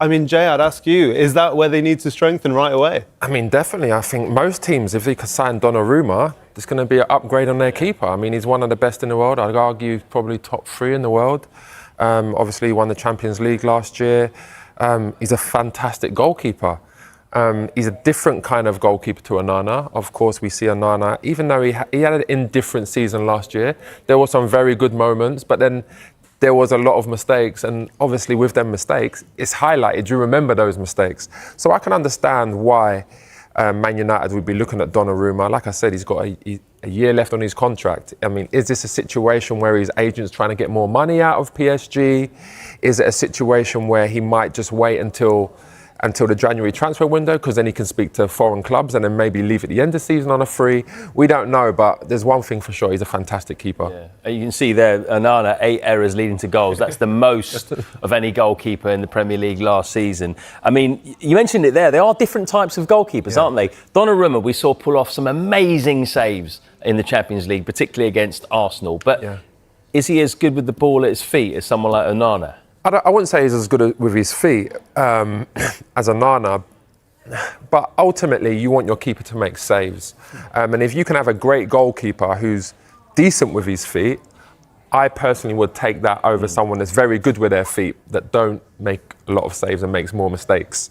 I mean, Jay, I'd ask you, is that where they need to strengthen right away? I mean, definitely. I think most teams, if they could sign Donnarumma, there's going to be an upgrade on their keeper. I mean, he's one of the best in the world. I'd argue probably top 3 in the world. Obviously, he won the Champions League last year. He's a fantastic goalkeeper. He's a different kind of goalkeeper to Onana. Of course, we see Onana, even though he had an indifferent season last year, there were some very good moments, but then there was a lot of mistakes, and obviously with them mistakes, it's highlighted. You remember those mistakes. So I can understand why Man United would be looking at Donnarumma. Like I said, he's got a year left on his contract. I mean, is this a situation where his agent's trying to get more money out of PSG? Is it a situation where he might just wait until the January transfer window, because then he can speak to foreign clubs and then maybe leave at the end of the season on a free? We don't know, but there's one thing for sure, he's a fantastic keeper. Yeah. You can see there, Onana, 8 errors leading to goals. That's the most of any goalkeeper in the Premier League last season. I mean, you mentioned it there, are different types of goalkeepers, aren't they? Donnarumma, we saw pull off some amazing saves in the Champions League, particularly against Arsenal. But is he as good with the ball at his feet as someone like Onana? I wouldn't say he's as good with his feet as Onana, but ultimately you want your keeper to make saves. And if you can have a great goalkeeper who's decent with his feet, I personally would take that over someone that's very good with their feet, that don't make a lot of saves and makes more mistakes.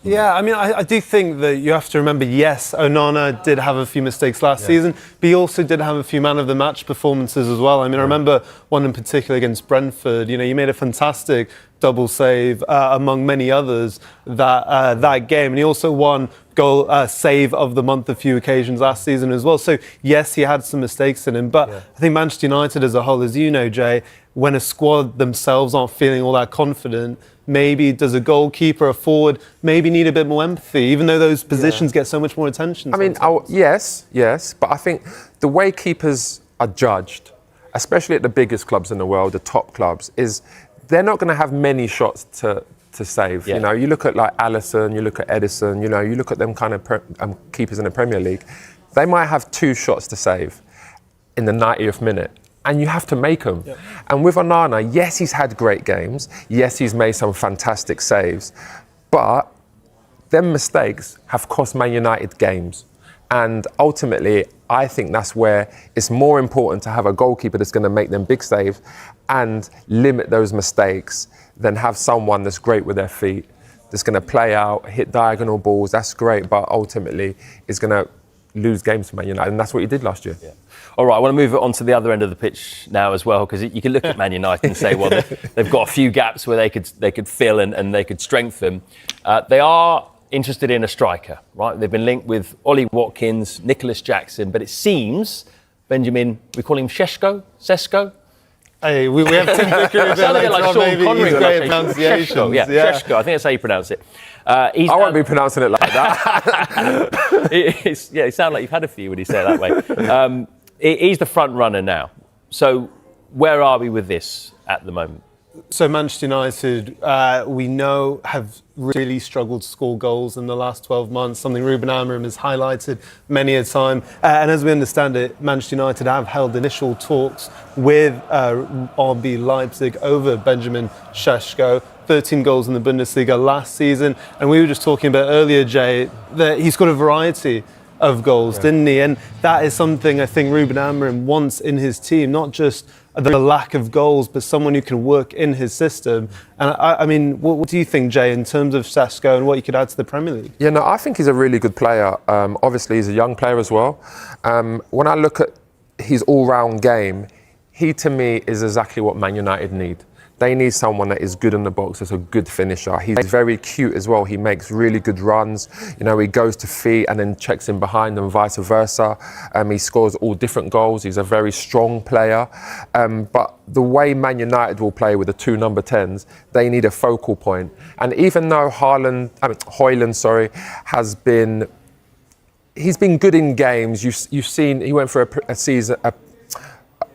Yeah, I mean, I do think that you have to remember, yes, Onana did have a few mistakes last season, but he also did have a few man-of-the-match performances as well. I mean, I remember one in particular against Brentford. You know, he made a fantastic double save, among many others, that game. And he also won goal save of the month a few occasions last season as well. So, yes, he had some mistakes in him, but I think Manchester United as a whole, as you know, Jay, when a squad themselves aren't feeling all that confident, maybe does a goalkeeper, a forward, maybe need a bit more empathy, even though those positions get so much more attention. I mean, yes, but I think the way keepers are judged, especially at the biggest clubs in the world, the top clubs, is they're not going to have many shots to save. You know, you look at like Alisson, you look at Edison, you know, you look at them kind of keepers in the Premier League, they might have 2 shots to save in the 90th minute. And you have to make them. And with Onana, yes, he's had great games. Yes, he's made some fantastic saves. But them mistakes have cost Man United games. And ultimately, I think that's where it's more important to have a goalkeeper that's going to make them big saves and limit those mistakes than have someone that's great with their feet, that's going to play out, hit diagonal balls. That's great, but ultimately is going to lose games for Man United, and that's what he did last year. All right, I want to move it on to the other end of the pitch now as well, because you can look at Man United and say, well, they've got a few gaps where they could fill and they could strengthen. They are interested in a striker, right? They've been linked with Ollie Watkins, Nicholas Jackson, but it seems, Benjamin, we call him Sesko? Hey, we have Tim Vicker. Sounded like Sean Connery. Great pronunciations. Sheshko, I think that's how you pronounce it. I won't be pronouncing it like that. It sounded like you've had a few when you say it that way. He's the front runner now. So where are we with this at the moment? So Manchester United, we know, have really struggled to score goals in the last 12 months, something Ruben Amorim has highlighted many a time. And as we understand it, Manchester United have held initial talks with RB Leipzig over Benjamin Šeško. 13 goals in the Bundesliga last season. And we were just talking about earlier, Jay, that he's got a variety of goals, didn't he? And that is something I think Ruben Amorim wants in his team, not just the lack of goals, but someone who can work in his system. And I mean, what do you think, Jay, in terms of Šeško and what he could add to the Premier League? Yeah, no, I think he's a really good player. Obviously, he's a young player as well. When I look at his all-round game, he, to me, is exactly what Man United need. They need someone that is good in the box, that's a good finisher. He's very cute as well. He makes really good runs. You know, he goes to feet and then checks in behind and vice versa. He scores all different goals. He's a very strong player. But the way Man United will play with the 2 number 10s, they need a focal point. And even though Højlund has been... He's been good in games. You've seen he went for a season...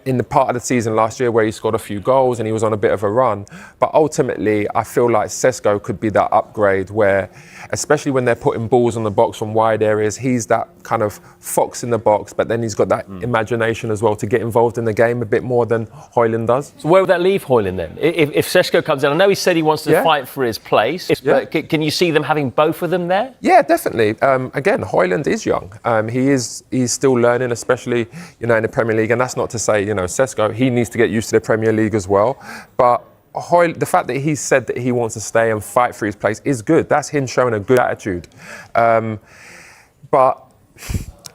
in the part of the season last year where he scored a few goals and he was on a bit of a run. But ultimately, I feel like Sesko could be that upgrade where, especially when they're putting balls on the box from wide areas, he's that kind of fox in the box, but then he's got that imagination as well to get involved in the game a bit more than Højlund does. So where would that leave Højlund then? If Sesko comes in, I know he said he wants to fight for his place, but can you see them having both of them there? Yeah, definitely. Again, Højlund is young. He's still learning, especially, in the Premier League. And that's not to say, Sesko, he needs to get used to the Premier League as well. But the fact that he said that he wants to stay and fight for his place is good. That's him showing a good attitude. But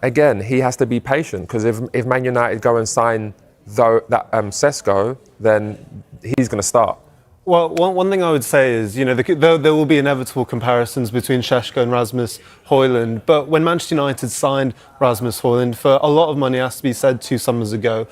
again, he has to be patient, because if Man United go and sign Sesko, then he's going to start. Well, one thing I would say is, there will be inevitable comparisons between Šeško and Rasmus Højlund. But when Manchester United signed Rasmus Højlund, for a lot of money, has to be said, 2 summers ago,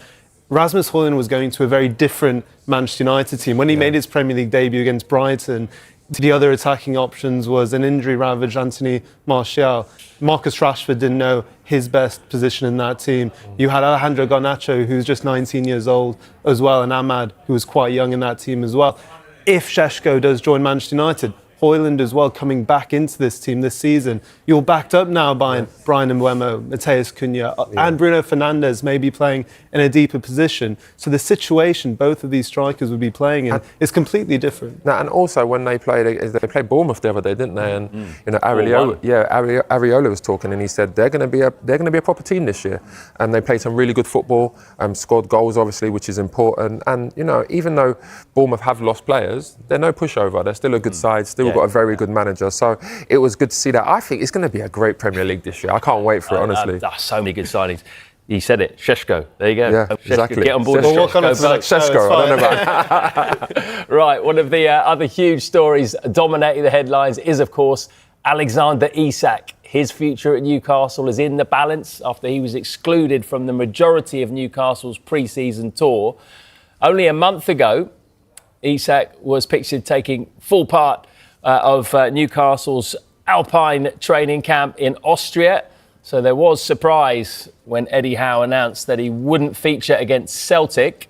Rasmus Højlund was going to a very different Manchester United team. When he made his Premier League debut against Brighton, the other attacking options was an injury-ravaged Anthony Martial. Marcus Rashford didn't know his best position in that team. You had Alejandro Garnacho, who's just 19 years old as well, and Ahmad, who was quite young in that team as well. If Šeško does join Manchester United, Højlund as well coming back into this team this season, you're backed up now by Brian Mbeumo, Matheus Cunha, and Bruno Fernandes may be playing in a deeper position. So the situation both of these strikers would be playing in is completely different. Now, and also when they played Bournemouth the other day, didn't they? And Areola was talking, and he said they're going to be a proper team this year, and they played some really good football, scored goals obviously, which is important. And even though Bournemouth have lost players, they're no pushover. They're still a good side, still got a very good manager. So it was good to see that. I think it's going to be a great Premier League this year. I can't wait for it, honestly. So many good signings. You said it, Šeško. There you go. Yeah, Šeško, exactly. get on board. Šeško, I don't know about that. Right, one of the other huge stories dominating the headlines is, of course, Alexander Isak. His future at Newcastle is in the balance after he was excluded from the majority of Newcastle's pre-season tour. Only a month ago, Isak was pictured taking full part of Newcastle's Alpine training camp in Austria. So there was surprise when Eddie Howe announced that he wouldn't feature against Celtic.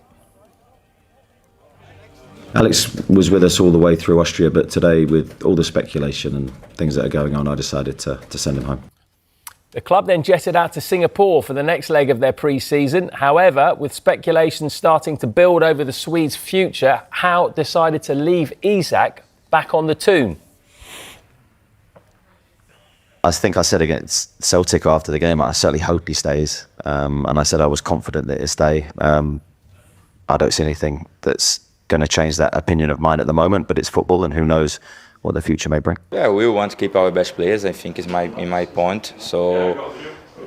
Alex was with us all the way through Austria, but today, with all the speculation and things that are going on, I decided to send him home. The club then jetted out to Singapore for the next leg of their pre-season. However, with speculation starting to build over the Swedes' future, Howe decided to leave Isak back on the toon. I think I said against Celtic after the game, I certainly hope he stays. And I said I was confident that he'd stay. I don't see anything that's going to change that opinion of mine at the moment, but it's football and who knows what the future may bring. Yeah, we want to keep our best players, I think is my point. So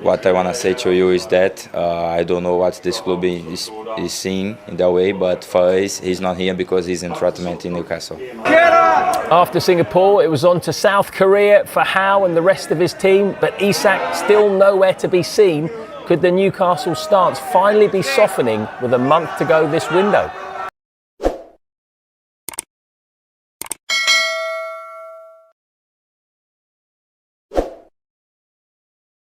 what I want to say to you is that I don't know what this club is seeing in that way, but for us, he's not here because he's in treatment in Newcastle. After Singapore, it was on to South Korea for Howe and the rest of his team, but Isak still nowhere to be seen. Could the Newcastle stance finally be softening with a month to go this window?